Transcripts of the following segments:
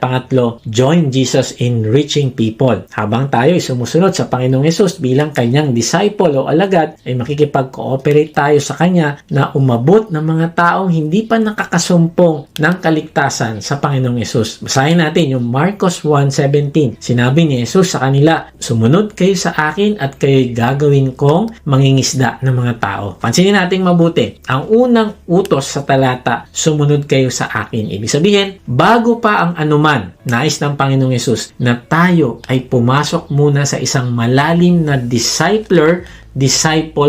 pangatlo, join Jesus in reaching people. Habang tayo ay sumusunod sa Panginoong Hesus bilang kanyang disciple o alagad, ay makikipag-cooperate tayo sa kanya na umabot ng mga taong hindi pa nakakasumpong ng kaligtasan sa Panginoong Hesus. Basahin natin yung Marcos 1:17. Sinabi ni Jesus sa kanila, sumunod kayo sa akin at kayo'y gagawin kong mangingisda ng mga tao. Pansinin natin mabuti. Ang unang utos sa talata, sumunod kayo sa akin. Ibig sabihin, bago pa ang anuman, nais ng Panginoong Hesus na tayo ay pumasok muna sa isang malalim na disciple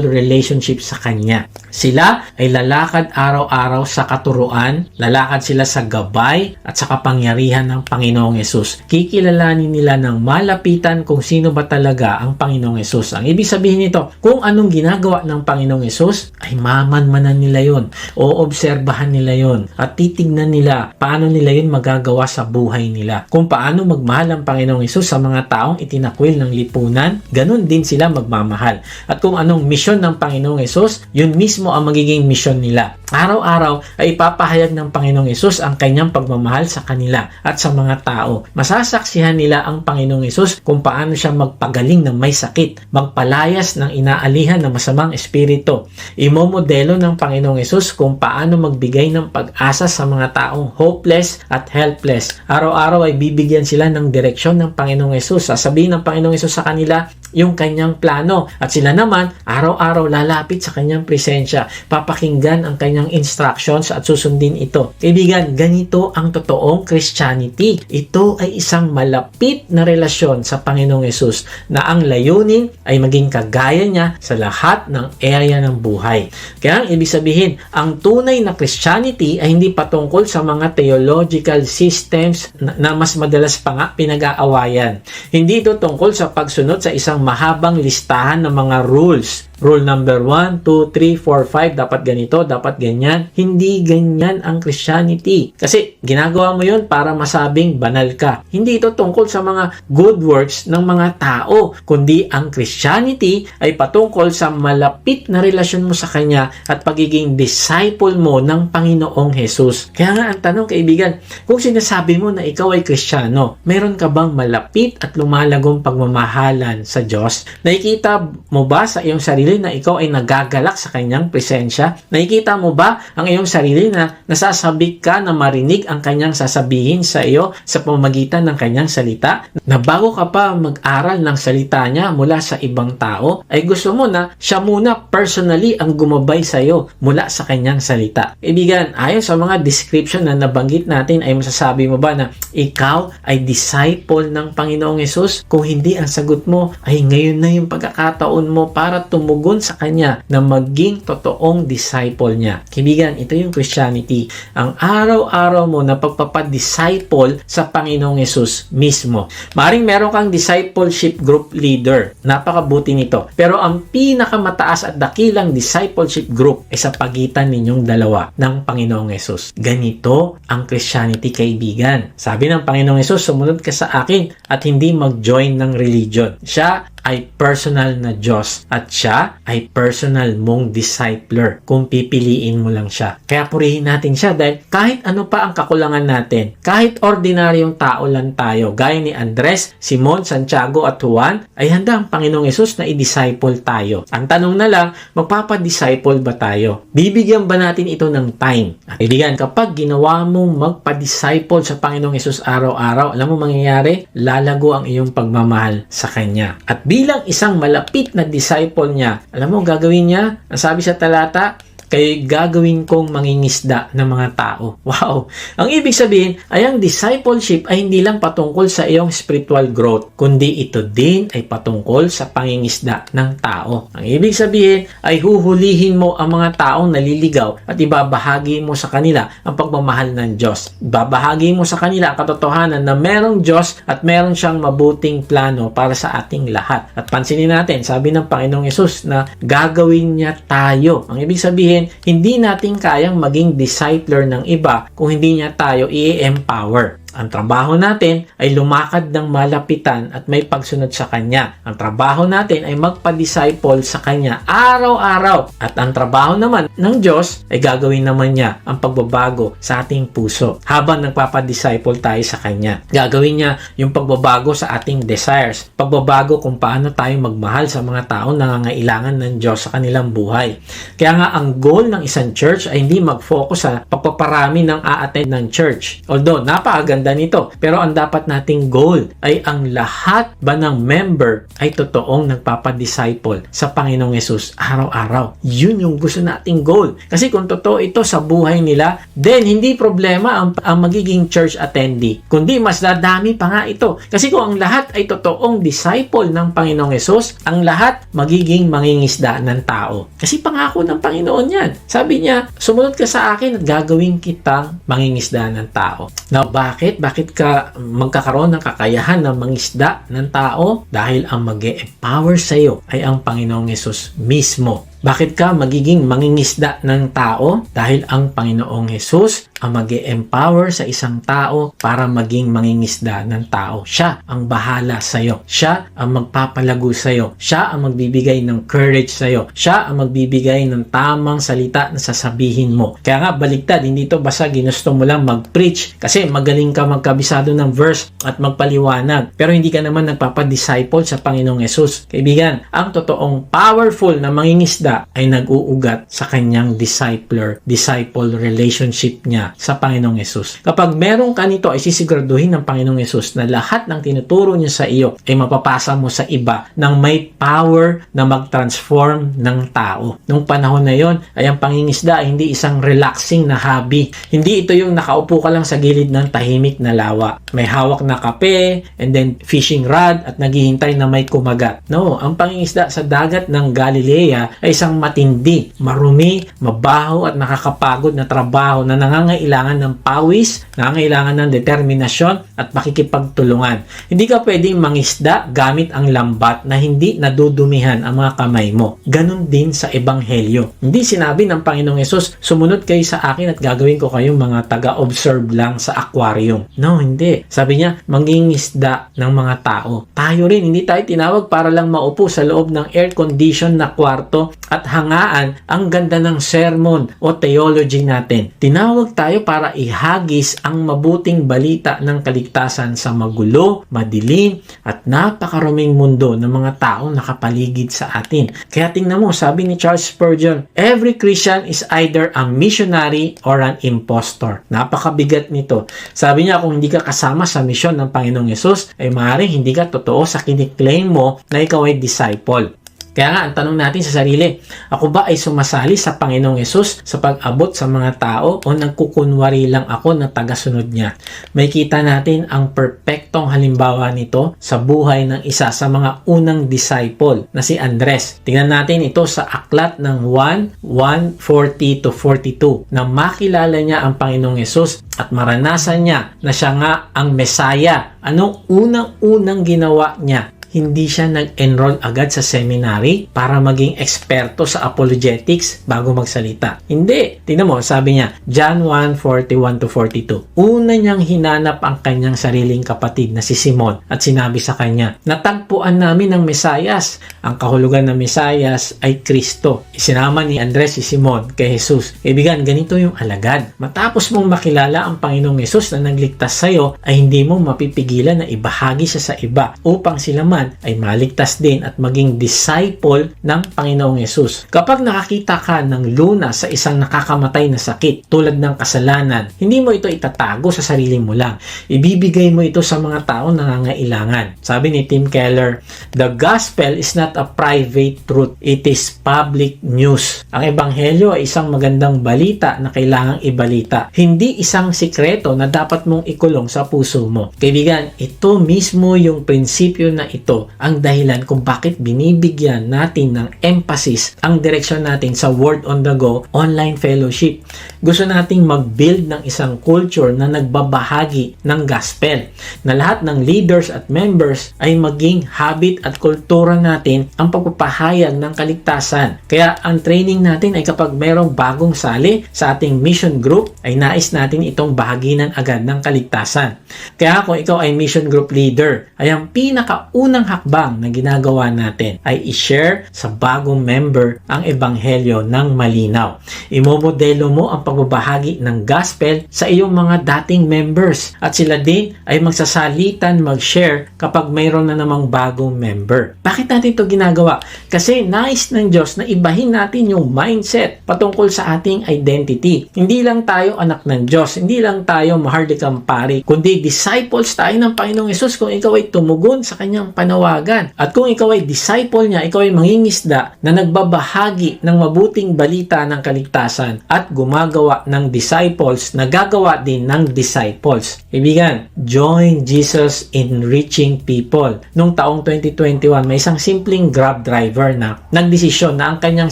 relationship sa Kanya. Sila ay lalakad araw-araw sa katuruan, lalakad sila sa gabay at sa kapangyarihan ng Panginoong Hesus. Kikilalanin nila ng malapitan kung sino ba talaga ang Panginoong Hesus. Ang ibig sabihin nito, kung anong ginagawa ng Panginoong Hesus, ay mamanmanan nila yon, o obserbahan nila yon, at titignan nila paano nila yon magagawa sa buhay nila. Kung paano magmahal ang Panginoong Hesus sa mga taong itinakwil ng lipunan, ganun din sila magmamahal. At kung anong misyon ng Panginoong Hesus, yun mismo ang magiging misyon nila. Araw-araw ay ipapahayag ng Panginoong Hesus ang kanyang pagmamahal sa kanila at sa mga tao. Masasaksihan nila ang Panginoong Hesus kung paano siya magpagaling ng may sakit, magpalayas ng inaalihan ng masamang espiritu. Imomodelo ng Panginoong Hesus kung paano magbigay ng pag-asa sa mga taong hopeless at helpless. Araw-araw ay bibigyan sila ng direksyon ng Panginoong Hesus. Sasabihin ng Panginoong Hesus sa kanila yung kanyang plano. At sila naman, araw-araw lalapit sa kanyang presensya. Papakinggan ang kanyang instructions at susundin ito. Kaibigan, ganito ang totoong Christianity. Ito ay isang malapit na relasyon sa Panginoong Hesus na ang layunin ay maging kagaya niya sa lahat ng area ng buhay. Kaya ang ibig sabihin, ang tunay na Christianity ay hindi patungkol sa mga theological systems na mas madalas pa nga pinag-aawayan. Hindi ito tungkol sa pagsunod sa isang mahabang listahan ng mga rules. Rule number 1, 2, 3, 4, 5, dapat ganito, dapat ganyan. Hindi ganyan ang Christianity. Kasi ginagawa mo yun para masabing banal ka. Hindi ito tungkol sa mga good works ng mga tao, kundi ang Christianity ay patungkol sa malapit na relasyon mo sa Kanya at pagiging disciple mo ng Panginoong Hesus. Kaya nga ang tanong, kaibigan, kung sinasabi mo na ikaw ay Kristiyano, meron ka bang malapit at lumalagong pagmamahalan sa Diyos? Nakikita mo ba sa iyong sarili na ikaw ay nagagalak sa kanyang presensya? Nakikita mo ba ang iyong sarili na nasasabik ka na marinig ang kanyang sasabihin sa iyo sa pamamagitan ng kanyang salita? Na bago ka pa mag-aral ng salita niya mula sa ibang tao, ay gusto mo na siya muna personally ang gumabay sa iyo mula sa kanyang salita. Ibigan, ayon sa mga description na nabanggit natin, ay masasabi mo ba na ikaw ay disciple ng Panginoong Hesus? Kung hindi, ang sagot mo ay ngayon na yung pagkakataon mo para tumugon sa Kanya na maging totoong disciple niya. Kaibigan, ito yung Christianity. Ang araw-araw mo na pagpapadisciple sa Panginoong Hesus mismo. Maring meron kang discipleship group leader. Napakabuti nito. Pero ang pinakamataas at dakilang discipleship group ay sa pagitan ninyong dalawa ng Panginoong Hesus. Ganito ang Christianity, kaibigan. Sabi ng Panginoong Hesus, sumunod ka sa akin at hindi mag-join ng religion. Siya ay personal na Diyos at siya ay personal mong discipler kung pipiliin mo lang siya. Kaya purihin natin siya dahil kahit ano pa ang kakulangan natin, kahit ordinaryong tao lang tayo, gaya ni Andres, Simon, Santiago at Juan, ay handa ang Panginoong Hesus na i-disciple tayo. Ang tanong na lang, magpapadisciple ba tayo? Bibigyan ba natin ito ng time? Kaibigan, kapag ginawa mong magpa-disciple sa Panginoong Hesus araw-araw, alam mo mangyayari? Lalago ang iyong pagmamahal sa Kanya. At bilang isang malapit na disciple niya, alam mo gagawin niya? Ang sabi sa talata, kayo'y gagawin kong mangingisda ng mga tao. Wow! Ang ibig sabihin ay ang discipleship ay hindi lang patungkol sa iyong spiritual growth, kundi ito din ay patungkol sa pangingisda ng tao. Ang ibig sabihin ay huhulihin mo ang mga taong naliligaw at ibabahagi mo sa kanila ang pagmamahal ng Diyos. Ibabahagi mo sa kanila ang katotohanan na merong Diyos at meron siyang mabuting plano para sa ating lahat. At pansinin natin, sabi ng Panginoong Hesus na gagawin niya tayo. Ang ibig sabihin, hindi natin kayang maging discipler ng iba kung hindi niya tayo i-empower. Ang trabaho natin ay lumakad ng malapitan at may pagsunod sa Kanya. Ang trabaho natin ay magpa-disciple sa Kanya araw-araw. At ang trabaho naman ng Diyos ay gagawin naman niya ang pagbabago sa ating puso habang nagpapa-disciple tayo sa Kanya. Gagawin niya yung pagbabago sa ating desires. Pagbabago kung paano tayo magmahal sa mga taong nangangailangan ng Diyos sa kanilang buhay. Kaya nga ang goal ng isang church ay hindi mag-focus sa pagpaparami ng a-attend ng church. Although napakaganda nito, pero ang dapat nating goal ay ang lahat ba ng member ay totoong nagpapa-disciple sa Panginoong Yesus araw-araw. Yun yung gusto nating goal. Kasi kung totoo ito sa buhay nila, then hindi problema ang magiging church attendee. Kundi mas dadami pa nga ito. Kasi kung ang lahat ay totoong disciple ng Panginoong Yesus, ang lahat magiging mangingisda ng tao. Kasi pangako ng Panginoon yan. Sabi niya, sumunod ka sa akin at gagawin kitang mangingisda ng tao. Now, bakit? Bakit ka magkakaroon ng kakayahan ng mangisda ng tao? Dahil ang mag-e-empower sa iyo ay ang Panginoong Yesus mismo. Bakit ka magiging mangingisda ng tao? Dahil ang Panginoong Hesus ang mag-e-empower sa isang tao para maging mangingisda ng tao. Siya ang bahala sa iyo. Siya ang magpapalago sa iyo. Siya ang magbibigay ng courage sa iyo. Siya ang magbibigay ng tamang salita na sasabihin mo. Kaya nga baligtad, hindi to basta ginusto mo lang mag-preach kasi magaling ka magkabisado ng verse at magpaliwanag. Pero hindi ka naman nagpapadisciple sa Panginoong Hesus. Kaibigan, ang totoong powerful na mangingisda ay nag-uugat sa kanyang disciple relationship niya sa Panginoong Yesus. Kapag meron ka nito, ay sisiguraduhin ng Panginoong Yesus na lahat ng tinuturo niya sa iyo ay mapapasa mo sa iba ng may power na mag-transform ng tao. Nung panahon na yon, ay ang pangingisda ay hindi isang relaxing na hobby. Hindi ito yung nakaupo ka lang sa gilid ng tahimik na lawa. May hawak na kape, and then fishing rod, at naghihintay na may kumagat. No, ang pangingisda sa dagat ng Galilea ay isang matindi, marumi, mabaho at nakakapagod na trabaho na nangangailangan ng pawis, nangangailangan ng determinasyon at pakikipagtulungan. Hindi ka pwedeng mangisda gamit ang lambat na hindi nadudumihan ang mga kamay mo. Ganon din sa Ebanghelyo. Hindi sinabi ng Panginoong Yesus, sumunod kayo sa akin at gagawin ko kayong mga taga-observe lang sa aquarium. No, hindi. Sabi niya, mangingisda ng mga tao. Tayo rin, hindi tayo tinawag para lang maupo sa loob ng air-conditioned na kwarto at hangaan ang ganda ng sermon o theology natin. Tinawag tayo para ihagis ang mabuting balita ng kaligtasan sa magulo, madilim, at napakaruming mundo ng mga taong nakapaligid sa atin. Kaya tingnan mo, sabi ni Charles Spurgeon, every Christian is either a missionary or an impostor. Napakabigat nito. Sabi niya, kung hindi ka kasama sa misyon ng Panginoong Yesus, ay maaaring hindi ka totoo sa kiniklaim mo na ikaw ay disciple. Kaya nga, ang tanong natin sa sarili, ako ba ay sumasali sa Panginoong Yesus sa pag-abot sa mga tao o nagkukunwari lang ako na tagasunod niya? May kita natin ang perpektong halimbawa nito sa buhay ng isa sa mga unang disciple na si Andres. Tingnan natin ito sa aklat ng 1:40-42 na makilala niya ang Panginoong Yesus at maranasan niya na siya nga ang Mesaya. Anong unang-unang ginawa niya? Hindi siya nag-enroll agad sa seminary para maging eksperto sa apologetics bago magsalita. Hindi. Tingnan mo, sabi niya, John 1:41-42. Una niyang hinanap ang kanyang sariling kapatid na si Simon at sinabi sa kanya, natagpuan namin ang Mesayas. Ang kahulugan ng Mesayas ay Kristo. Isinama ni Andres si Simon kay Jesus. Kaibigan, ganito yung alagad. Matapos mong makilala ang Panginoong Yesus na nagligtas sa iyo, ay hindi mo mapipigilan na ibahagi siya sa iba upang sila man ay maligtas din at maging disciple ng Panginoong Yesus. Kapag nakakita ka ng luna sa isang nakakamatay na sakit tulad ng kasalanan, hindi mo ito itatago sa sarili mo lang. Ibibigay mo ito sa mga taong nangangailangan. Sabi ni Tim Keller, the gospel is not a private truth, it is public news. Ang ebanghelyo ay isang magandang balita na kailangang ibalita. Hindi isang sikreto na dapat mong ikulong sa puso mo. Kaibigan, ito mismo yung prinsipyo na ito ito ang dahilan kung bakit binibigyan natin ng emphasis ang direksyon natin sa Word on the Go online fellowship. Gusto nating mag-build ng isang culture na nagbabahagi ng gospel, na lahat ng leaders at members ay maging habit at kultura natin ang pagpapahayag ng kaligtasan. Kaya ang training natin ay kapag mayroong bagong sali sa ating mission group, ay nais natin itong bahaginan agad ng kaligtasan. Kaya kung ikaw ay mission group leader, ay ang pinakaunang hakbang na ginagawa natin ay i-share sa bagong member ang ebanghelyo ng malinaw. Imomodelo mo ang pagbabahagi ng gospel sa iyong mga dating members at sila din ay magsasalitan mag-share kapag mayroon na namang bagong member. Bakit natin ito ginagawa? Kasi nais ng Diyos na ibahin natin yung mindset patungkol sa ating identity. Hindi lang tayo anak ng Diyos, hindi lang tayo maharlikang pari, kundi disciples tayo ng Panginoong Hesus kung ikaw ay tumugon sa kanyang panawagan. At kung ikaw ay disciple niya, ikaw ay mangingisda na nagbabahagi ng mabuting balita ng kaligtasan at gumagawa ng disciples na gagawa din ng disciples. Kaibigan, join Jesus in reaching people. Noong taong 2021, may isang simpleng Grab driver na nagdesisyon na ang kanyang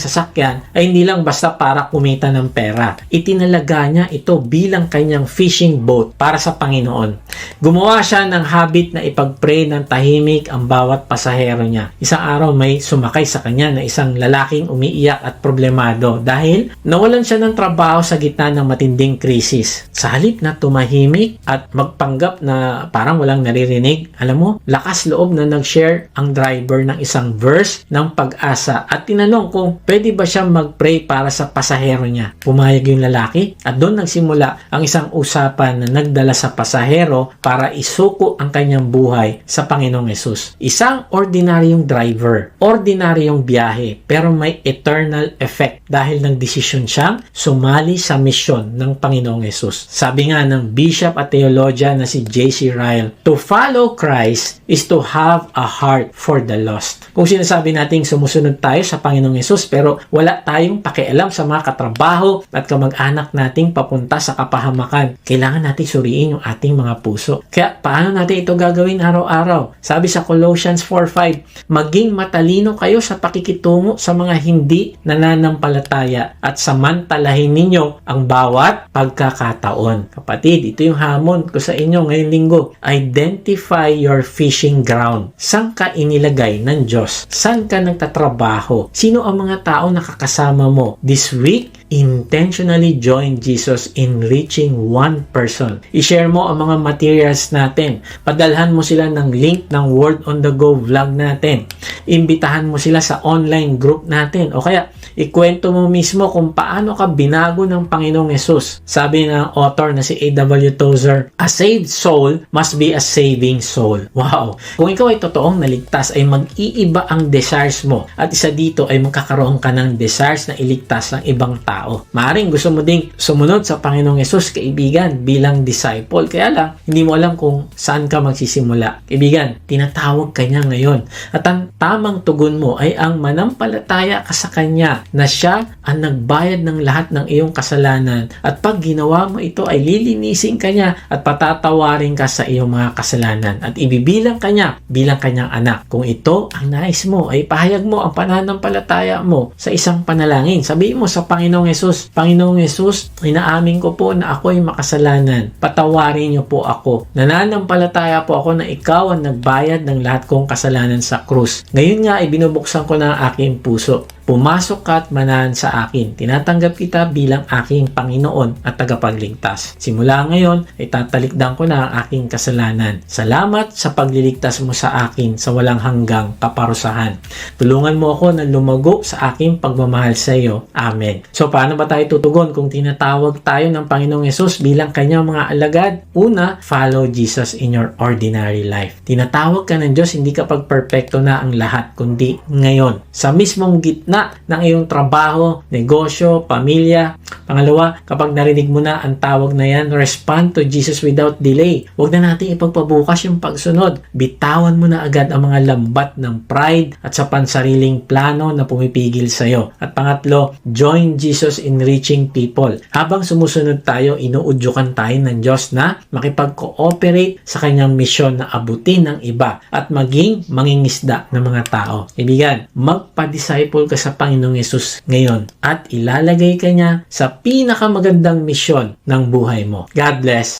sasakyan ay hindi lang basta para kumita ng pera. Itinalaga niya ito bilang kanyang fishing boat para sa Panginoon. Gumawa siya ng habit na ipag-pray ng tahimik ang bawat pasahero niya. Isang araw may sumakay sa kanya na isang lalaking umiiyak at problemado dahil nawalan siya ng trabaho sa gitna ng matinding krisis. Sa halip na tumahimik at magpanggap na parang walang naririnig, alam mo, lakas loob na nag-share ang driver ng isang verse ng pag-asa at tinanong kung pwede ba siya mag-pray para sa pasahero niya. Pumayag yung lalaki at doon nagsimula ang isang usapan na nagdala sa pasahero para isuko ang kanyang buhay sa Panginoong Hesus. Isang ordinaryong driver, ordinaryong biyahe, pero may eternal effect dahil nagdesisyon siyang sumali sa misyon ng Panginoong Hesus. Sabi nga ng bishop at theologian na si J.C. Ryle, to follow Christ is to have a heart for the lost. Kung sinasabi nating sumusunod tayo sa Panginoong Hesus pero wala tayong pakialam sa mga katrabaho at kamag-anak nating papunta sa kapahamakan, kailangan natin suriin yung ating mga puso. Kaya paano natin ito gagawin araw-araw? Sabi sa Colossians 4:5, maging matalino kayo sa pakikitungo sa mga hindi nananampalataya at samantalahin ninyo ang bawat pagkakataon. Kapatid, ito yung hamon ko sa inyo ngayong linggo. Identify your fishing ground. Saan ka inilagay ng Diyos? Saan ka nagtatrabaho? Sino ang mga tao nakakasama mo? This week, intentionally join Jesus in reaching one person. I-share mo ang mga materials natin. Padalhan mo sila ng link ng Word on the Go vlog natin. Imbitahan mo sila sa online group natin. O kaya, ikwento mo mismo kung paano ka binago ng Panginoong Hesus. Sabi ng author na si A.W. Tozer, a saved soul must be a saving soul. Wow! Kung ikaw ay totoong naligtas, ay mag-iiba ang desires mo. At isa dito ay magkakaroon ka ng desires na iligtas ng ibang tao. Maaring gusto mo ding sumunod sa Panginoong Hesus, kaibigan, bilang disciple. Kaya lang, hindi mo alam kung saan ka magsisimula. Kaibigan, tinatawag ka niya ngayon. At ang tamang tugon mo ay ang manampalataya ka sa Kanya na siya ang nagbayad ng lahat ng iyong kasalanan. At pag ginawa mo ito ay lilinisin ka niya at patatawarin ka sa iyong mga kasalanan. At ibibilang ka niya bilang Kanyang anak. Kung ito ang nais mo, ay pahayag mo ang pananampalataya mo sa isang panalangin. Sabihin mo sa Panginoong Hesus, Panginoong Hesus, inaamin ko po na ako ay makasalanan. Patawarin niyo po ako. Nananampalataya po ako na ikaw ang nagbayad ng lahat kong kasalanan sa krus. Ngayon nga ay binubuksan ko na ang aking puso. Pumasok ka at manahan sa akin. Tinatanggap kita bilang aking Panginoon at tagapagligtas. Simula ngayon ay tatalikdan ko na ang aking kasalanan. Salamat sa pagliligtas mo sa akin sa walang hanggang kaparusahan. Tulungan mo ako na lumago sa aking pagmamahal sa iyo. Amen. So paano ba tayo tutugon kung tinatawag tayo ng Panginoong Hesus bilang kanyang mga alagad? Una, follow Jesus in your ordinary life. Tinatawag ka ng Diyos hindi kapag perfecto na ang lahat, kundi ngayon. Sa mismong gitna muna ng iyong trabaho, negosyo, pamilya. Pangalawa, kapag narinig mo na ang tawag na yan, respond to Jesus without delay. Huwag na natin ipagpabukas yung pagsunod. Bitawan mo na agad ang mga lambat ng pride at sa pansariling plano na pumipigil sa'yo. At pangatlo, join Jesus in reaching people. Habang sumusunod tayo, inuudyukan tayo ng Diyos na makipag-cooperate sa kanyang misyon na abutin ng iba at maging mangingisda ng mga tao. Ibigan, magpa-disciple ka sa Panginoong Yesus ngayon at ilalagay ka niya sa pinakamagandang misyon ng buhay mo. God bless.